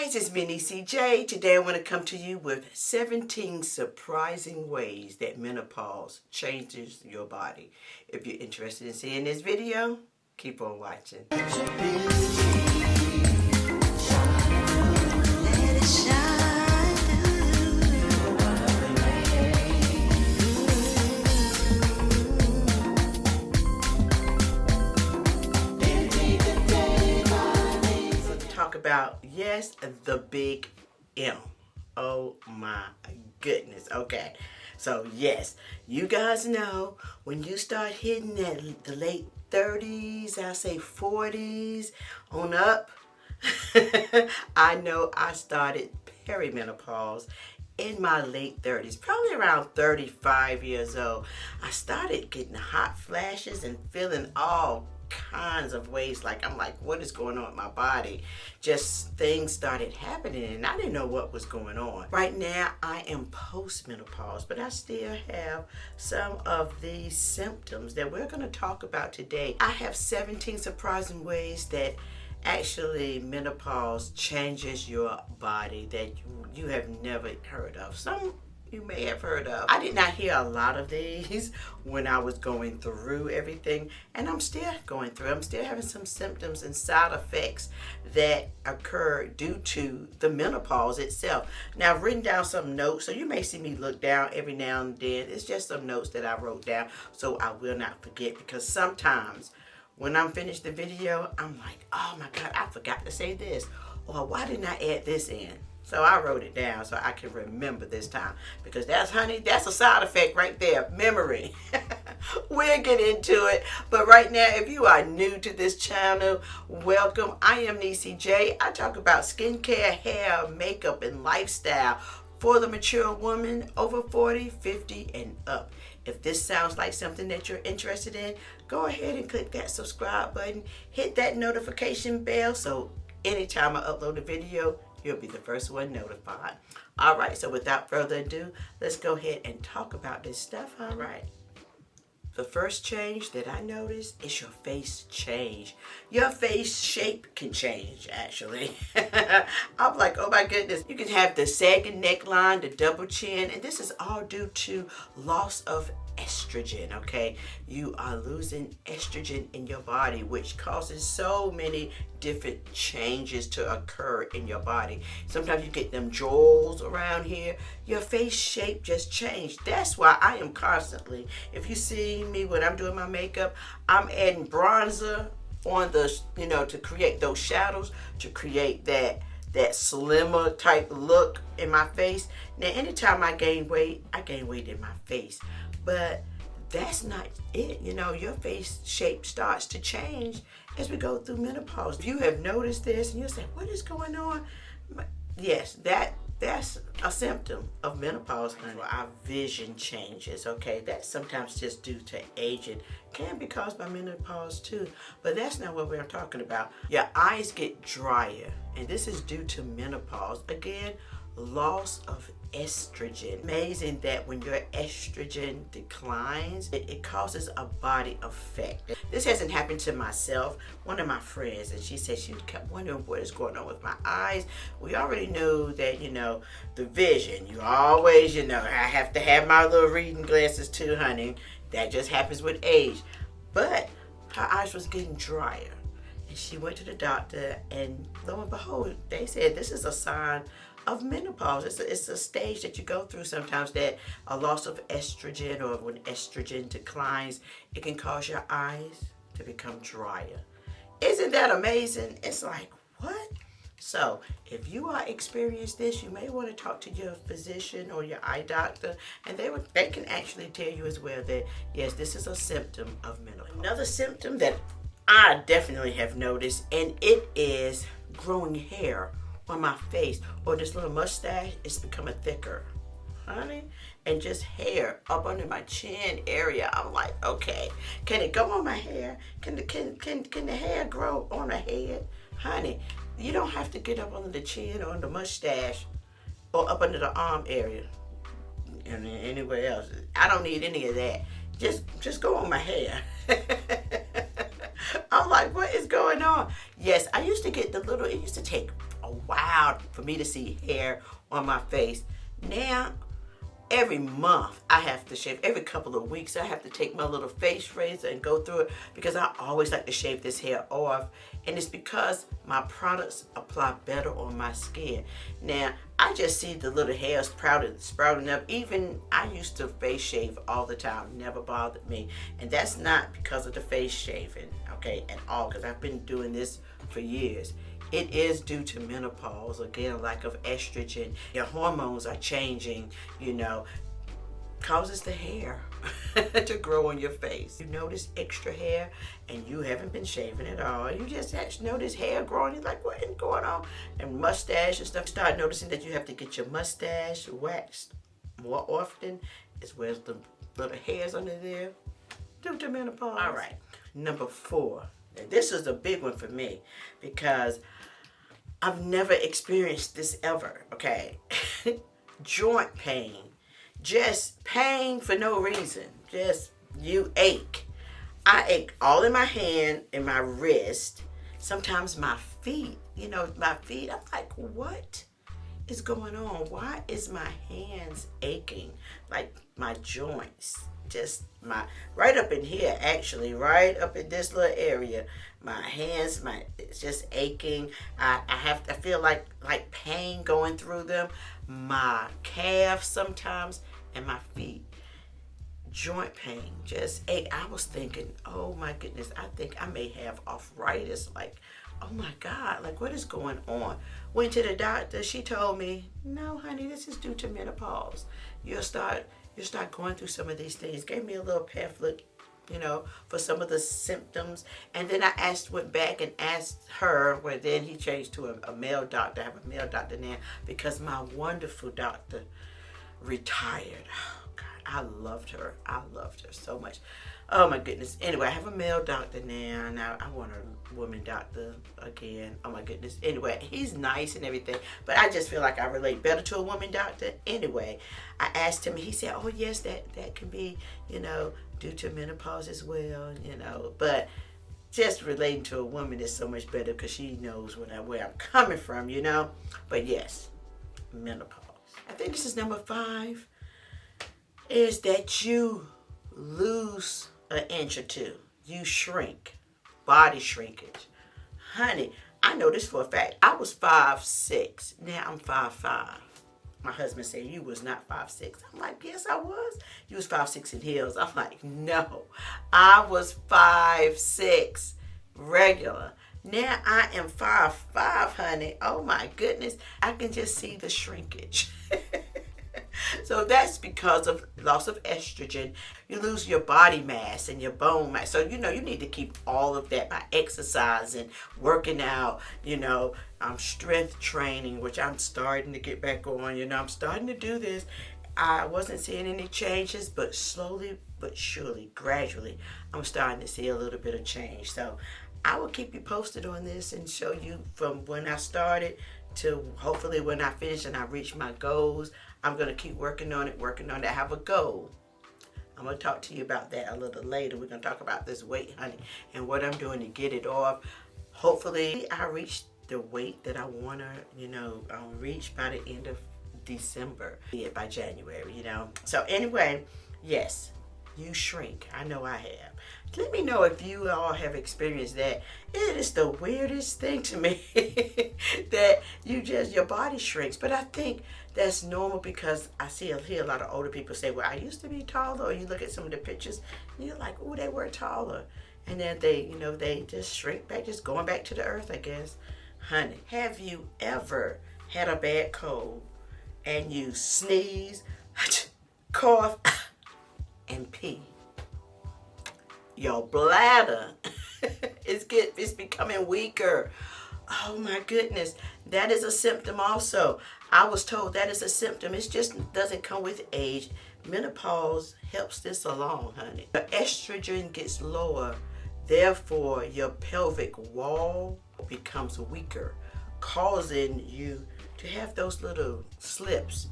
guys, it's me NeeCJae. Today I want to come to you with 17 surprising ways that menopause changes your body. If you're interested in seeing this video, keep on watching. About, yes, the big M. Oh my goodness. Okay, so yes, you guys know when you start hitting that the late 30s, I say 40s on up. I know I started perimenopause in my late 30s, probably around 35 years old. I started getting hot flashes and feeling all kinds of ways, I'm like, what is going on with my body? Just things started happening and I didn't know what was going on. Right now I am post-menopause, but I still have some of these symptoms that we're going to talk about today. I have 17 surprising ways that actually menopause changes your body that you have never heard of. Some you may have heard of. I did not hear a lot of these when I was going through everything, and I'm still going through. I'm still having some symptoms and side effects that occur due to the menopause itself. Now, I've written down some notes, so you may see me look down every now and then. It's just some notes that I wrote down so I will not forget, because sometimes when I'm finished the video, I'm like, oh my God, I forgot to say this, or why didn't I add this in? So I wrote it down so I can remember this time, because that's a side effect right there, memory. We'll get into it. But right now, if you are new to this channel, welcome. I am NeeCJae. I talk about skincare, hair, makeup, and lifestyle for the mature woman over 40, 50, and up. If this sounds like something that you're interested in, go ahead and click that subscribe button. Hit that notification bell so anytime I upload a video, you'll be the first one notified. All right, so without further ado, let's go ahead and talk about this stuff. All right. The first change that I noticed is your face change. Your face shape can change, actually. I'm like, oh my goodness. You can have the sagging neckline, the double chin, and this is all due to loss of estrogen, okay? You are losing estrogen in your body, which causes so many different changes to occur in your body. Sometimes you get them jewels around here. Your face shape just changed. That's why I am constantly, if you see me when I'm doing my makeup, I'm adding bronzer on the, to create those shadows, to create that slimmer type look in my face. Now, anytime I gain weight in my face. But that's not it. Your face shape starts to change as we go through menopause. If you have noticed this and you say, what is going on? Yes, that's a symptom of menopause, honey. Our vision changes, okay? That's sometimes just due to aging. Can be caused by menopause too, but that's not what we're talking about. Your eyes get drier, and this is due to menopause. Again, loss of estrogen. Amazing that when your estrogen declines, it causes a body effect. This hasn't happened to myself. One of my friends, and she said she kept wondering what is going on with my eyes. We already knew that, the vision, you always, I have to have my little reading glasses too, honey. That just happens with age. But her eyes was getting drier. And she went to the doctor, and lo and behold, they said this is a sign of menopause. It's a stage that you go through sometimes, that a loss of estrogen, or when estrogen declines, it can cause your eyes to become drier. Isn't that amazing? It's like, what? So if you are experiencing this, you may want to talk to your physician or your eye doctor, and they can actually tell you as well that yes, this is a symptom of menopause. Another symptom that I definitely have noticed, and it is growing hair on my face, or this little mustache is becoming thicker, honey, and just hair up under my chin area. I'm like, okay, can it go on my hair? Can the hair grow on the head? Honey, you don't have to get up under the chin or on the mustache or up under the arm area and anywhere else. I don't need any of that. Just go on my hair. I'm like, what is going on? Yes, I used to get the little, it used to take a a while for me to see hair on my face. Now, every month I have to shave. Every couple of weeks I have to take my little face razor and go through it because I always like to shave this hair off. And it's because my products apply better on my skin. Now, I just see the little hairs sprouting up. Even I used to face shave all the time. Never bothered me. And that's not because of the face shaving, okay, at all. Because I've been doing this for years. It is due to menopause, again, lack of estrogen. Your hormones are changing, you know, causes the hair to grow on your face. You notice extra hair and you haven't been shaving at all. You just notice hair growing. You're like, what is going on? And mustache and stuff. Start noticing that you have to get your mustache waxed more often, as well as the little hairs under there, due to menopause. All right, number 4. This is a big one for me because I've never experienced this ever, okay? Joint pain. Just pain for no reason. Just you ache. I ache all in my hand, in my wrist, sometimes my feet. You know, my feet, I'm like, what is going on? Why is my hands aching? Like my joints. Just right up in here, actually, right up in this little area. My hands, it's just aching. I feel like pain going through them. My calves sometimes and my feet. Joint pain, just ache. I was thinking, oh my goodness, I think I may have arthritis. Like, oh my God, like what is going on? Went to the doctor. She told me, no, honey, this is due to menopause. You'll start going through some of these things. Gave me a little pamphlet, you know, for some of the symptoms. And then I went back and asked her, well, then he changed to a male doctor. I have a male doctor now because my wonderful doctor retired. Oh, God, I loved her. I loved her so much. Oh, my goodness. Anyway, I have a male doctor now. Now, I want a woman doctor again. Oh, my goodness. Anyway, he's nice and everything, but I just feel like I relate better to a woman doctor. Anyway, I asked him, and he said, oh, yes, that can be, you know, due to menopause as well, you know. But just relating to a woman is so much better because she knows where I'm coming from, you know. But, yes, menopause. I think this is number 5, is that you lose an inch or 2. You shrink. Body shrinkage. Honey, I know this for a fact. I was 5'6". Now I'm 5'5". My husband said, you was not 5'6". I'm like, yes, I was. You was 5'6" in heels. I'm like, no. I was 5'6", regular. Now I am 5'5", honey. Oh my goodness. I can just see the shrinkage. So that's because of loss of estrogen. You lose your body mass and your bone mass. So, you know, you need to keep all of that by exercising, working out, you know, strength training, which I'm starting to get back on. You know, I'm starting to do this. I wasn't seeing any changes, but slowly but surely, gradually, I'm starting to see a little bit of change. So I will keep you posted on this and show you from when I started to hopefully when I finish and I reach my goals. I'm going to keep working on it. I have a goal. I'm going to talk to you about that a little later. We're going to talk about this weight, honey, and what I'm doing to get it off. Hopefully, I reach the weight that I want to, you know, reach by the end of December. Yeah, by January, you know. So anyway, yes, you shrink. I know I have. Let me know if you all have experienced that. It is the weirdest thing to me that your body shrinks. But I think that's normal because I hear a lot of older people say, well, I used to be taller. Or you look at some of the pictures and you're like, oh, they were taller. And then they just shrink back, just going back to the earth, I guess. Honey, have you ever had a bad cold and you sneeze, cough, and pee? Your bladder it's becoming weaker. Oh my goodness, that is a symptom also. I was told that is a symptom. It just doesn't come with age. Menopause helps this along, honey. The estrogen gets lower, therefore your pelvic wall becomes weaker, causing you to have those little slips.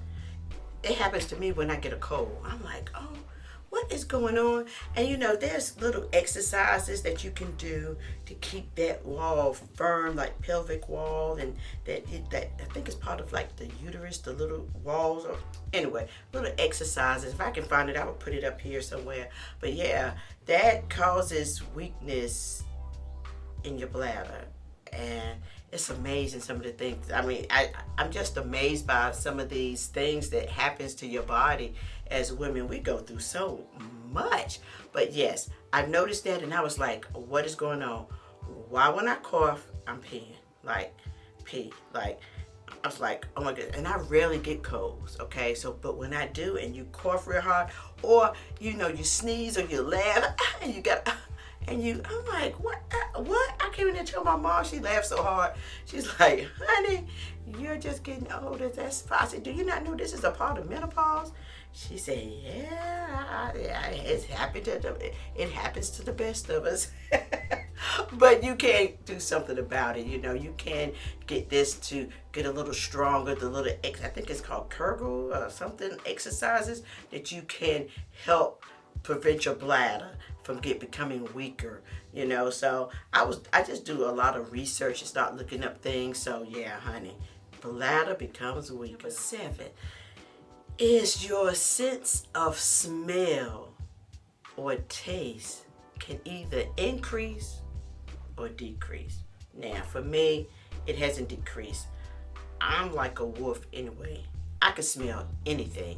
It happens to me when I get a cold. I'm like, oh, what is going on? And you know, there's little exercises that you can do to keep that wall firm, like pelvic wall, and that I think it's part of like the uterus, the little walls. Or anyway, little exercises. If I can find it, I will put it up here somewhere. But yeah, that causes weakness in your bladder, and it's amazing some of the things. I mean, I'm just amazed by some of these things that happens to your body. As women, we go through so much. But yes, I noticed that, and I was like, what is going on? Why when I cough, I'm peeing? Like, pee. Like, I was like, oh my God. And I rarely get colds, okay? So, but when I do, and you cough real hard, or, you know, you sneeze or you laugh, and you got... And I'm like, what? I came in and told my mom, she laughed so hard. She's like, honey, you're just getting older. That's fine. I said, do you not know this is a part of menopause? She said, yeah, it happens to the best of us. But you can't do something about it. You know, you can get this to get a little stronger. The little, I think it's called Kegel or something, exercises that you can help prevent your bladder from becoming weaker, you know. So I just do a lot of research and start looking up things. So yeah, honey, bladder becomes weaker. Number 7 is your sense of smell or taste can either increase or decrease. Now for me, it hasn't decreased. I'm like a wolf anyway. I can smell anything.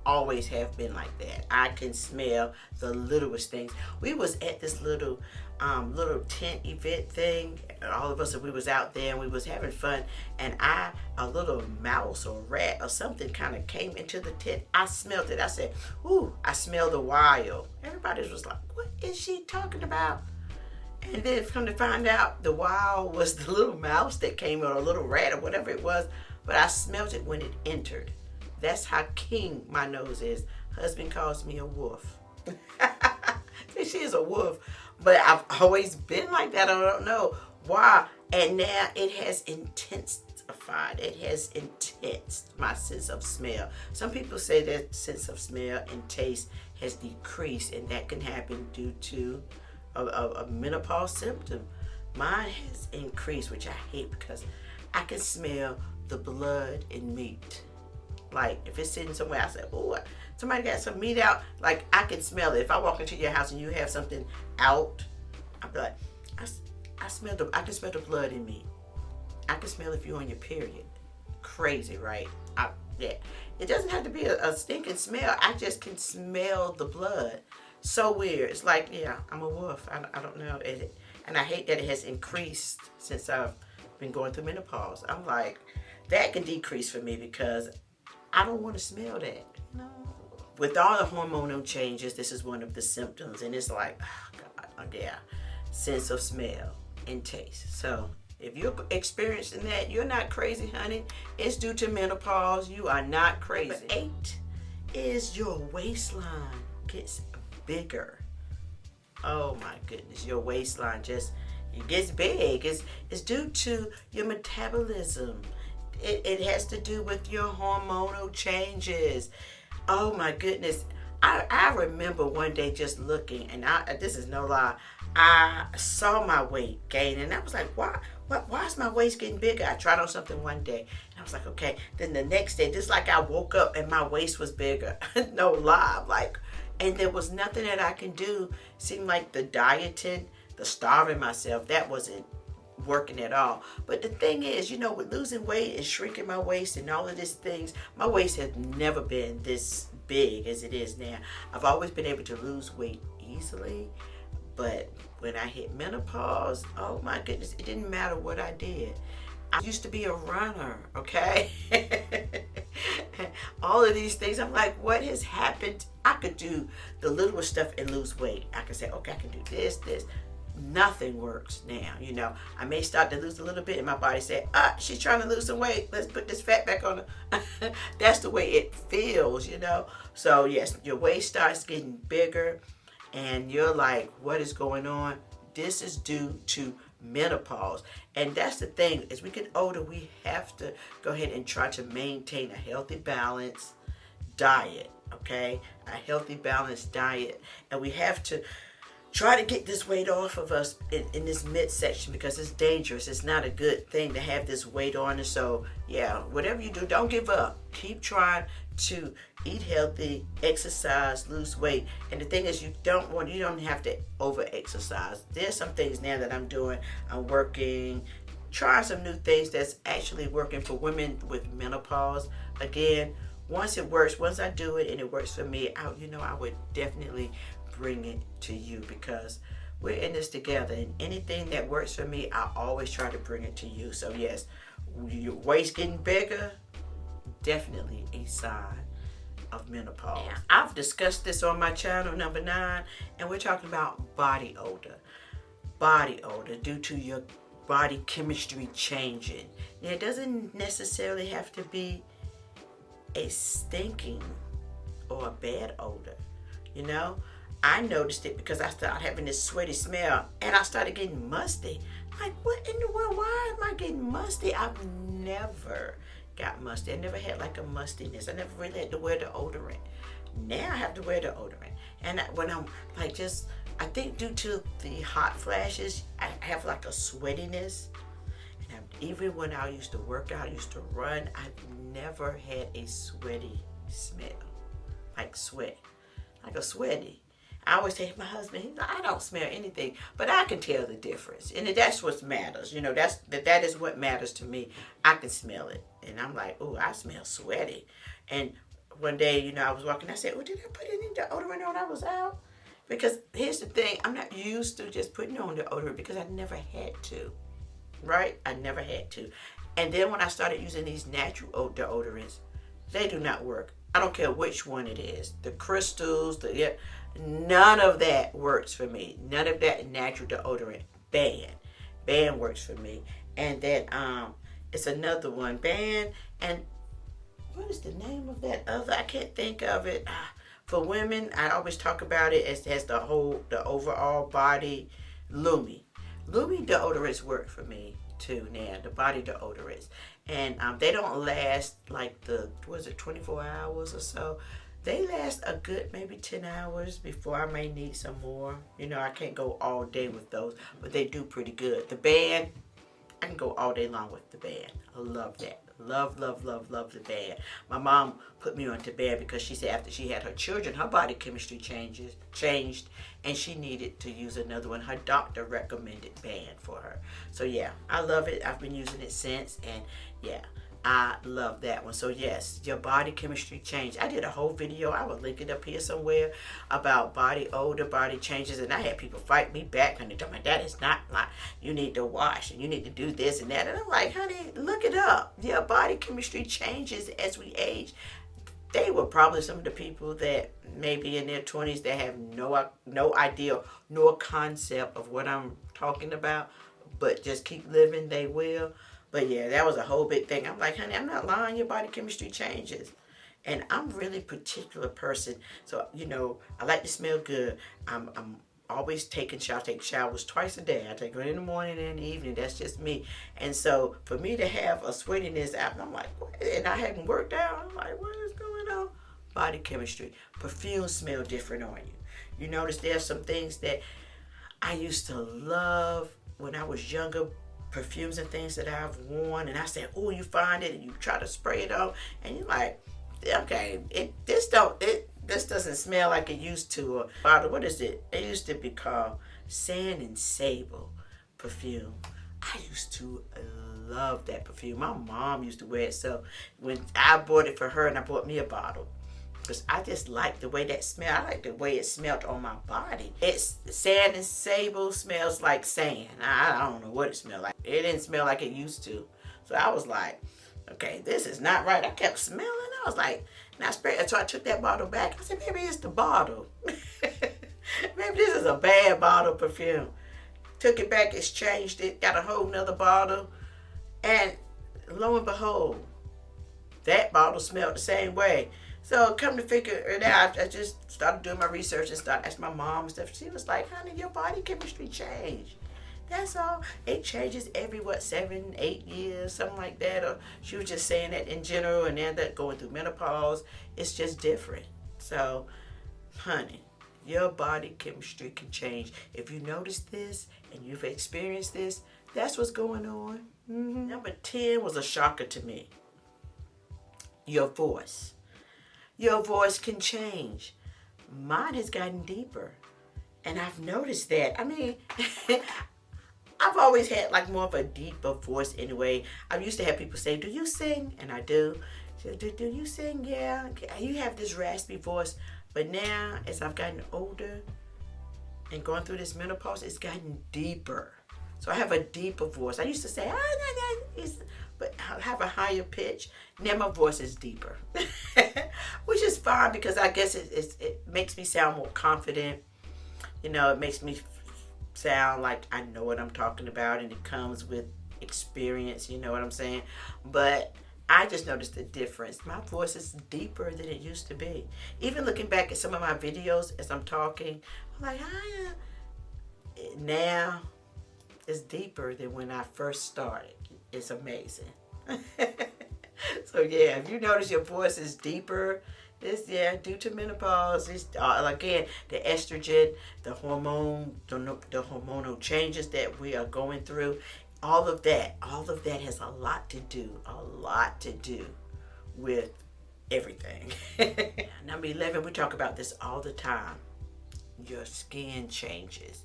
Always have been like that. I can smell the littlest things. We was at this little tent event thing. All of us, we was out there and we was having fun, and a little mouse or rat or something kind of came into the tent. I smelled it. I said, ooh, I smell the wild. Everybody was like, what is she talking about? And then come to find out, the wild was the little mouse that came, or a little rat or whatever it was, but I smelled it when it entered. That's how keen my nose is. Husband calls me a wolf. She is a wolf. But I've always been like that. I don't know why. And now it has intensified. It has intense my sense of smell. Some people say that sense of smell and taste has decreased, and that can happen due to a menopause symptom. Mine has increased, which I hate, because I can smell the blood in meat. Like, if it's sitting somewhere, I say, oh, somebody got some meat out. Like, I can smell it. If I walk into your house and you have something out, I'll be like, I can smell the blood in meat. I can smell if you're on your period. Crazy, right? Yeah. It doesn't have to be a stinking smell. I just can smell the blood. So weird. It's like, yeah, I'm a wolf. I don't know. And I hate that it has increased since I've been going through menopause. I'm like, that can decrease for me because I don't want to smell that. No. With all the hormonal changes, this is one of the symptoms. And it's like, oh God, yeah, sense of smell and taste. So if you're experiencing that, you're not crazy, honey. It's due to menopause. You are not crazy. Number 8 is your waistline gets bigger. Oh my goodness, your waistline it gets big. It's due to your metabolism. It has to do with your hormonal changes. Oh my goodness. I remember one day just looking, and this is no lie, I saw my weight gain, and I was like, why is my waist getting bigger? I tried on something one day, and I was like, okay. Then the next day, just like I woke up and my waist was bigger. No lie. Like, and there was nothing that I can do. Seemed like the dieting, the starving myself, that wasn't working at all. But the thing is, you know, with losing weight and shrinking my waist and all of these things, my waist has never been this big as it is now. I've always been able to lose weight easily, but when I hit menopause, oh my goodness, it didn't matter what I did. I used to be a runner, okay? All of these things, I'm like, what has happened? I could do the littlest stuff and lose weight. I can say, okay, I can do this. Nothing works now, you know. I may start to lose a little bit and my body say, she's trying to lose some weight. Let's put this fat back on her. That's the way it feels, you know. So yes, your waist starts getting bigger and you're like, what is going on? This is due to menopause. And that's the thing, as we get older, we have to go ahead and try to maintain a healthy balance diet. okay? A healthy, balanced diet. And we have to try to get this weight off of us in this midsection because it's dangerous. It's not a good thing to have this weight on. And so, yeah, whatever you do, don't give up. Keep trying to eat healthy, exercise, lose weight. And the thing is, you don't have to over-exercise. There's some things now that I'm doing. I'm working, trying some new things that's actually working for women with menopause. Again, once it works, once I do it and it works for me, I would definitely bring it to you because we're in this together, and anything that works for me, I always try to bring it to you. So yes, your waist getting bigger, definitely a sign of menopause. Yeah. I've discussed this on my channel, number 9, and we're talking about body odor. Body odor due to your body chemistry changing. Now, it doesn't necessarily have to be a stinking or a bad odor, I noticed it because I started having this sweaty smell and I started getting musty. Like, what in the world? Why am I getting musty? I've never got musty. I never had like a mustiness. I never really had to wear the deodorant. Now I have to wear the deodorant. And when I'm like I think due to the hot flashes, I have like a sweatiness. And even when I used to work out, I used to run, I've never had a sweaty smell. Like sweat. Like a sweaty. I always say to my husband, I don't smell anything, but I can tell the difference. And that's what matters. That is what matters to me. I can smell it. And I'm like, oh, I smell sweaty. And one day, I was walking, I said, oh, did I put any deodorant on when I was out? Because here's the thing, I'm not used to just putting on deodorant because I never had to. Right? I never had to. And then when I started using these natural deodorants, they do not work. I don't care which one it is. The crystals, none of that works for me. None of that natural deodorant. Ban works for me. And then it's another one. Ban, and what is the name of that other? I can't think of it. For women, I always talk about it as the overall body. Lumi deodorants work for me too now, the body deodorants. And they don't last like 24 hours or so. They last a good maybe 10 hours before I may need some more. I can't go all day with those, but they do pretty good. The band, I can go all day long with the band. I love that. Love, love, love, love the band. My mom put me on to band because she said after she had her children, her body chemistry changed, and she needed to use another one. Her doctor recommended band for her. So yeah, I love it. I've been using it since, and yeah, I love that one. So yes, your body chemistry change. I did a whole video, I will link it up here somewhere, about body odor, body changes, and I had people fight me back and they told me that is not like, you need to wash and you need to do this and that. And I'm like, honey, look it up. Your body chemistry changes as we age. They were probably some of the people that maybe in their 20s that have no idea nor concept of what I'm talking about, but just keep living, they will. But yeah, that was a whole big thing. I'm like, honey, I'm not lying. Your body chemistry changes. And I'm really a particular person. So, I like to smell good. I'm always taking showers. I take showers twice a day. I take one in the morning and in the evening. That's just me. And so for me to have a sweatiness out, I'm like, what? And I hadn't worked out. I'm like, what is going on? Body chemistry. Perfumes smell different on you. You notice there's some things that I used to love when I was younger, perfumes and things that I've worn, and I said, oh, you find it and you try to spray it on and you're like, okay, this doesn't smell like it used to. Or what is it? It used to be called Sand and Sable perfume. I used to love that perfume. My mom used to wear it, so when I bought it for her and I bought me a bottle, because I just like the way that smelled. I like the way it smelled on my body. It's Sand and Sable, smells like sand. I don't know what it smelled like. It didn't smell like it used to. So I was like, okay, this is not right. I kept smelling. I was like, and I sprayed it. So I took that bottle back. I said, maybe it's the bottle. Maybe this is a bad bottle perfume. Took it back, exchanged it, got a whole nother bottle. And lo and behold, that bottle smelled the same way. So come to figure it out, I just started doing my research and started asking my mom and stuff. She was like, honey, your body chemistry changed. That's all. It changes every, 7, 8 years, something like that. Or she was just saying that in general, and then that going through menopause, it's just different. So, honey, your body chemistry can change. If you notice this and you've experienced this, that's what's going on. Number 10 was a shocker to me. Your voice. Your voice can change. Mine has gotten deeper. And I've noticed that. I mean, I've always had like more of a deeper voice anyway. I used to have people say, do you sing? And I do. So, do you sing? Yeah. You have this raspy voice. But now, as I've gotten older and going through this menopause, it's gotten deeper. So I have a deeper voice. I used to say, but I have a higher pitch. Now my voice is deeper, which is fine because I guess it makes me sound more confident. You know, it makes me sound like I know what I'm talking about, and it comes with experience. You know what I'm saying? But I just noticed the difference. My voice is deeper than it used to be. Even looking back at some of my videos as I'm talking, I'm like, now it's deeper than when I first started. It's amazing. So yeah, if you notice your voice is deeper, it's due to menopause. It's again the estrogen, the hormonal changes that we are going through. All of that has a lot to do with everything. Number 11, we talk about this all the time. Your skin changes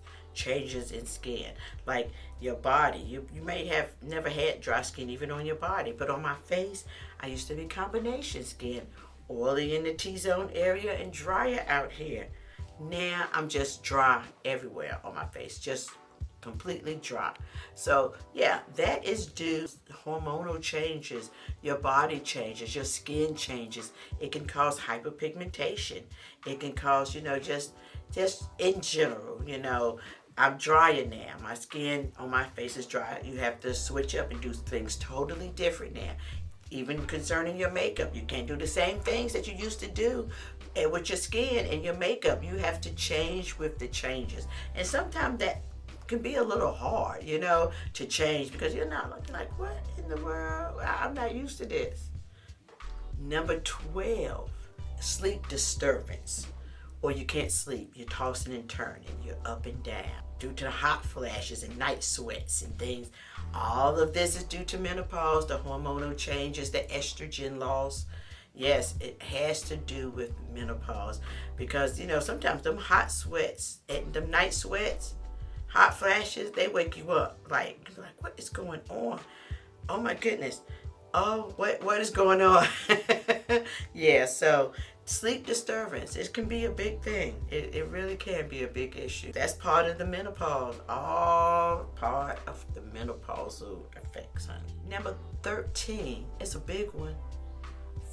in skin. Like your body, you may have never had dry skin even on your body, but on my face, I used to be combination skin, oily in the T-zone area and drier out here. Now I'm just dry everywhere on my face, just completely dry. So yeah, that is due to hormonal changes. Your body changes, your skin changes. It can cause hyperpigmentation. It can cause, just in general, I'm drier now. My skin on my face is dry. You have to switch up and do things totally different now. Even concerning your makeup, you can't do the same things that you used to do with your skin and your makeup. You have to change with the changes. And sometimes that can be a little hard, to change because you're not looking like, what in the world? I'm not used to this. Number 12, sleep disturbance. Or you can't sleep, you're tossing and turning, you're up and down due to the hot flashes and night sweats and things. All of this is due to menopause, the hormonal changes, the estrogen loss. Yes, it has to do with menopause because, sometimes them hot sweats and them night sweats, hot flashes, they wake you up. Like, what is going on? Oh my goodness. Oh, what is going on? Yeah, so sleep disturbance, it can be a big thing. It really can be a big issue. That's part of the menopause. All part of the menopausal effects, honey. Number 13, it's a big one.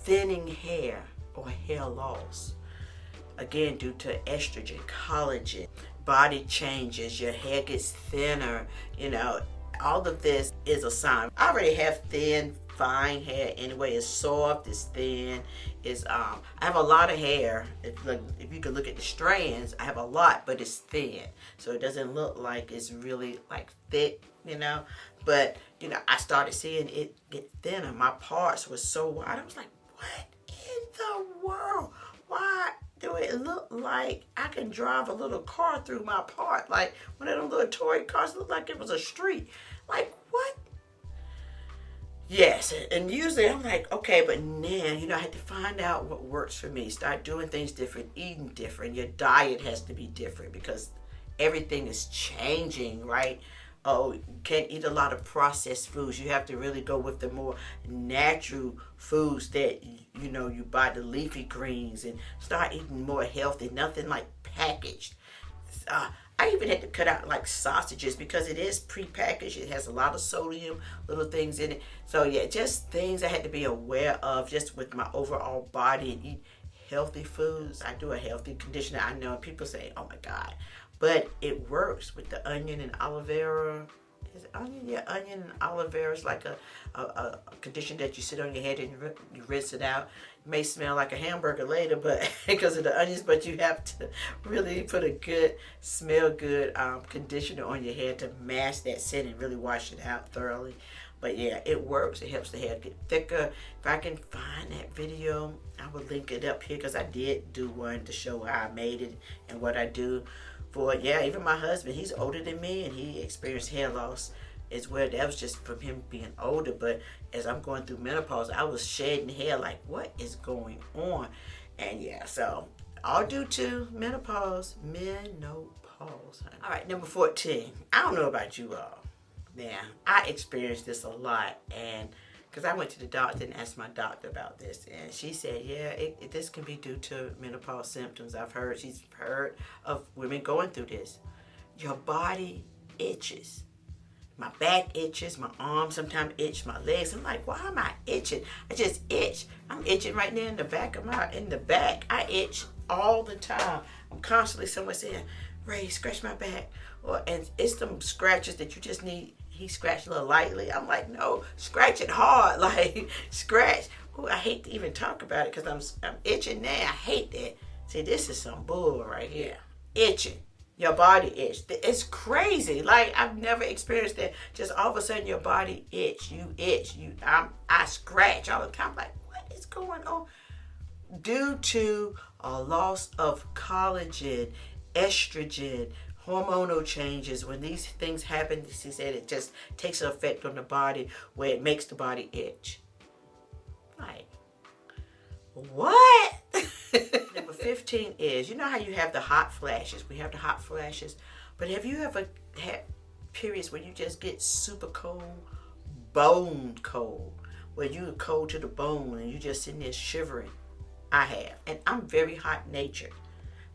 Thinning hair or hair loss. Again, due to estrogen, collagen, body changes, your hair gets thinner, all of this is a sign. I already have thin, fine hair anyway. It's soft, it's thin, I have a lot of hair. If you can look at the strands, I have a lot, but it's thin. So it doesn't look like it's really like thick, But, I started seeing it get thinner. My parts were so wide. I was like, what in the world? Why do it look like I can drive a little car through my part? Like one of them little toy cars, looked like it was a street. Like, what? Yes, and usually I'm like, okay, but now, I had to find out what works for me. Start doing things different, eating different. Your diet has to be different because everything is changing, right? Oh, you can't eat a lot of processed foods. You have to really go with the more natural foods that, you buy the leafy greens and start eating more healthy, nothing like packaged. I even had to cut out like sausages because it is prepackaged. It has a lot of sodium, little things in it. So yeah, just things I had to be aware of just with my overall body and eat healthy foods. I do a healthy conditioner. I know people say, oh my God, but it works with the onion and aloe vera. Is it onion? Yeah, onion and aloe vera is like a conditioner that you sit on your head and you rinse it out. It may smell like a hamburger later, but because of the onions, but you have to really put a good, smell good conditioner on your head to mask that scent and really wash it out thoroughly. But yeah, it works. It helps the hair get thicker. If I can find that video, I will link it up here because I did do one to show how I made it and what I do for, yeah, even my husband. He's older than me and he experienced hair loss as well. That was just from him being older. But as I'm going through menopause, I was shedding hair like, what is going on? And yeah, so all due to menopause. All right, number 14. I don't know about you all. Now, I experienced this a lot, and because I went to the doctor and asked my doctor about this, and she said, yeah, this can be due to menopause symptoms. She's heard of women going through this. Your body itches. My back itches, my arms sometimes itch, my legs. I'm like, why am I itching? I just itch. I'm itching right now in the back. I itch all the time. I'm constantly somewhere saying, Ray, scratch my back. And it's some scratches that you just need. He scratched a little lightly. I'm like, no, scratch it hard. Like, scratch. Oh, I hate to even talk about it because I'm itching now. I hate that. See, this is some bull right here. Itching. Your body itch. It's crazy. Like, I've never experienced that. Just all of a sudden, your body itch. You itch. I scratch all the time. Like, what is going on? Due to a loss of collagen, estrogen, hormonal changes, when these things happen, she said it just takes an effect on the body where it makes the body itch. Like, what? Number 15 is, you know how you have the hot flashes? We have the hot flashes. But have you ever had periods where you just get super cold, bone cold, where you're cold to the bone and you just sitting there shivering? I have. And I'm very hot natured.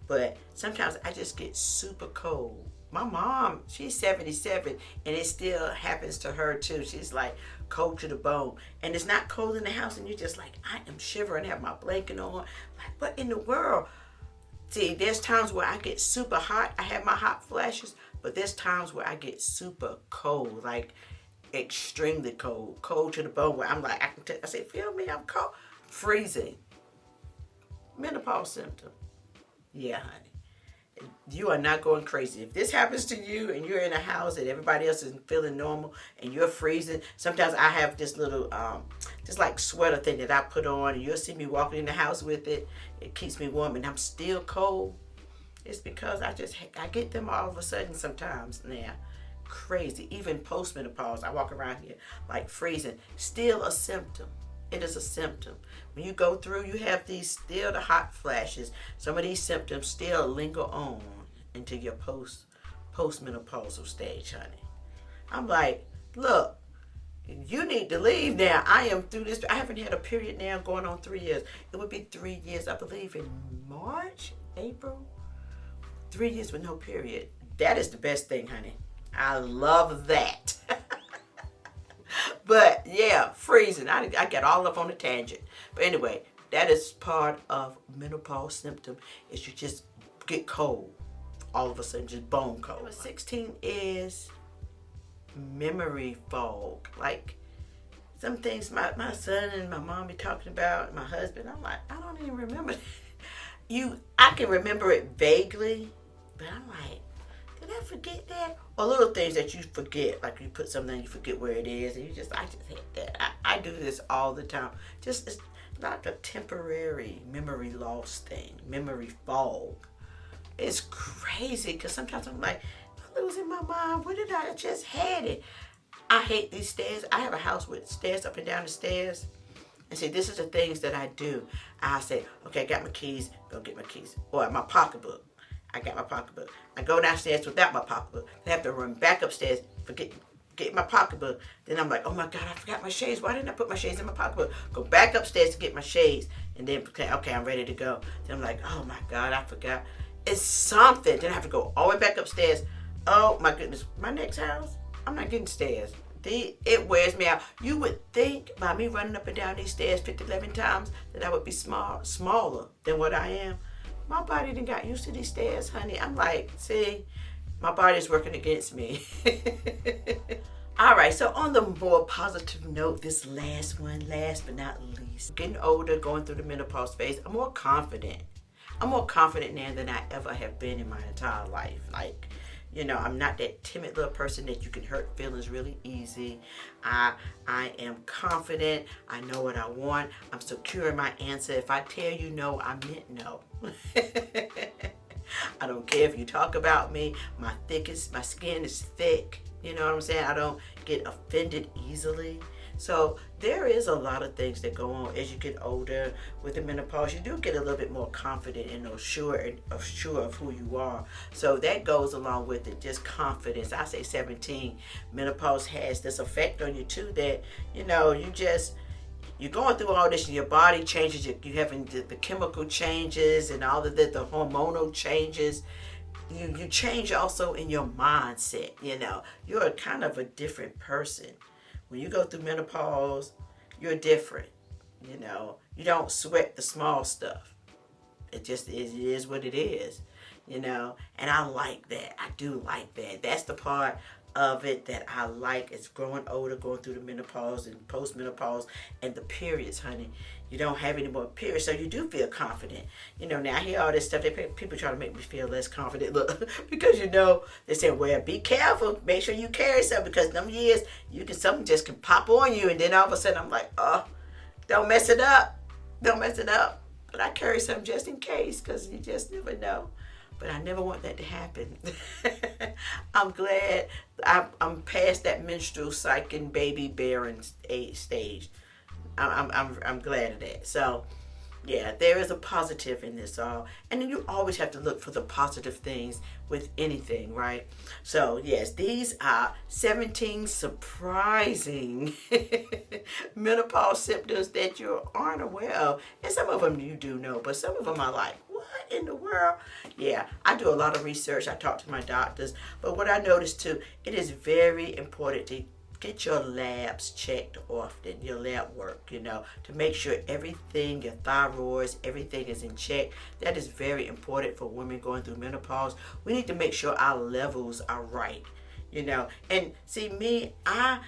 But sometimes I just get super cold. My mom, she's 77, and it still happens to her too. She's like cold to the bone. And it's not cold in the house, and you're just like, I am shivering, I have my blanket on. Like, what in the world? See, there's times where I get super hot. I have my hot flashes, but there's times where I get super cold, like extremely cold, cold to the bone, where I'm like, I say, feel me, I'm cold. Freezing. Menopause symptom. Yeah, honey. You are not going crazy. If this happens to you and you're in a house and everybody else is feeling normal and you're freezing, sometimes I have this little, just like sweater thing that I put on, and you'll see me walking in the house with it. It keeps me warm and I'm still cold. It's because I get them all of a sudden sometimes now. Crazy. Even post-menopause, I walk around here like freezing. Still a symptom. It is a symptom. When you go through, you have still the hot flashes. Some of these symptoms still linger on into your post-menopausal stage, honey. I'm like, look, you need to leave now. I am through this. I haven't had a period now going on 3 years. It would be 3 years, I believe, in March, April. 3 years with no period. That is the best thing, honey. I love that. But yeah, freezing. I got all up on a tangent. But anyway, that is part of menopause symptom. Is you just get cold. All of a sudden, just bone cold. Number 16 is memory fog. Like some things my son and my mom be talking about, my husband, I'm like, I don't even remember. I can remember it vaguely, but I'm like, did I forget that? Or little things that you forget, like you put something, you forget where it is, and I just hate that. I do this all the time. Just, it's like a temporary memory loss thing, memory fog. It's crazy, because sometimes I'm like, I'm losing my mind. What did I just had it? I hate these stairs. I have a house with stairs up and down the stairs. And see, this is the things that I do. I say, okay, I got my keys, go get my keys. Or my pocketbook. I got my pocketbook. I go downstairs without my pocketbook. I have to run back upstairs, get my pocketbook. Then I'm like, oh my God, I forgot my shades. Why didn't I put my shades in my pocketbook? Go back upstairs to get my shades. And then, okay, I'm ready to go. Then I'm like, oh my God, I forgot. It's something. Then I have to go all the way back upstairs. Oh my goodness. My next house, I'm not getting stairs. It wears me out. You would think by me running up and down these stairs 11 times that I would be smaller than what I am. My body done got used to these stairs, honey. I'm like, see, my body's working against me. All right, so on the more positive note, this last one, last but not least, getting older, going through the menopause phase, I'm more confident. I'm more confident now than I ever have been in my entire life. Like, You know, I'm not that timid little person that you can hurt feelings really easy. I am confident. I know what I want. I'm secure in my answer. If I tell you no, I meant no. I don't care if you talk about me. My skin is thick. You know what I'm saying? I don't get offended easily. So there is a lot of things that go on as you get older with the menopause. You do get a little bit more confident and sure of who you are. So that goes along with it, just confidence. I say 17, menopause has this effect on you too that, you know, you're going through all this and your body changes. You're having the chemical changes and all of the hormonal changes. You change also in your mindset. You know, you're kind of a different person. When you go through menopause, you're different. You know, you don't sweat the small stuff. It is what it is. You know, and I like that. I do like that. That's the part of it that I like. Is growing older, going through the menopause and postmenopause and the periods, honey. You don't have any more periods, so you do feel confident. You know, now I hear all this stuff. People try to make me feel less confident. Look, because you know, they say, well, be careful. Make sure you carry something, because them years, something just can pop on you, and then all of a sudden I'm like, oh, don't mess it up. Don't mess it up. But I carry something just in case, because you just never know. But I never want that to happen. I'm glad I'm past that menstrual cycle, baby bearing stage. I'm glad of that. So, yeah, there is a positive in this all. And then you always have to look for the positive things with anything, right? So, yes, these are 17 surprising menopause symptoms that you aren't aware of. And some of them you do know, but some of them are like, what in the world? Yeah, I do a lot of research. I talk to my doctors. But what I noticed too, it is very important to get your labs checked often, your lab work, you know, to make sure everything, your thyroids, everything is in check. That is very important for women going through menopause. We need to make sure our levels are right, you know. And see, me, I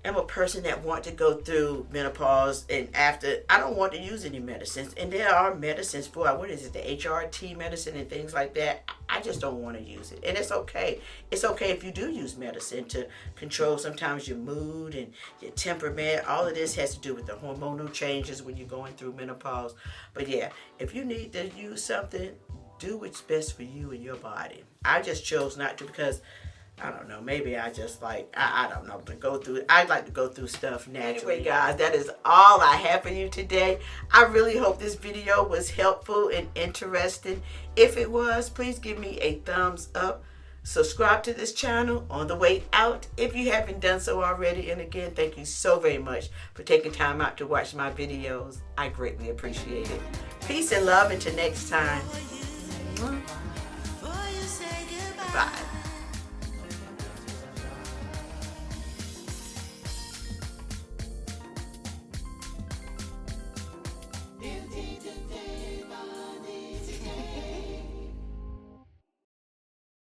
am a person that want to go through menopause, and after, I don't want to use any medicines. And there are medicines for, what is it, the HRT medicine and things like that. I just don't want to use it. And it's okay. It's okay if you do use medicine to control sometimes your mood and your temperament. All of this has to do with the hormonal changes when you're going through menopause. But yeah, if you need to use something, do what's best for you and your body. I just chose not to, because I don't know, maybe I just like, I don't know, to go through, I like to go through stuff naturally. Anyway, guys, that is all I have for you today. I really hope this video was helpful and interesting. If it was, please give me a thumbs up. Subscribe to this channel on the way out if you haven't done so already. And again, thank you so very much for taking time out to watch my videos. I greatly appreciate it. Peace and love until next time. Bye.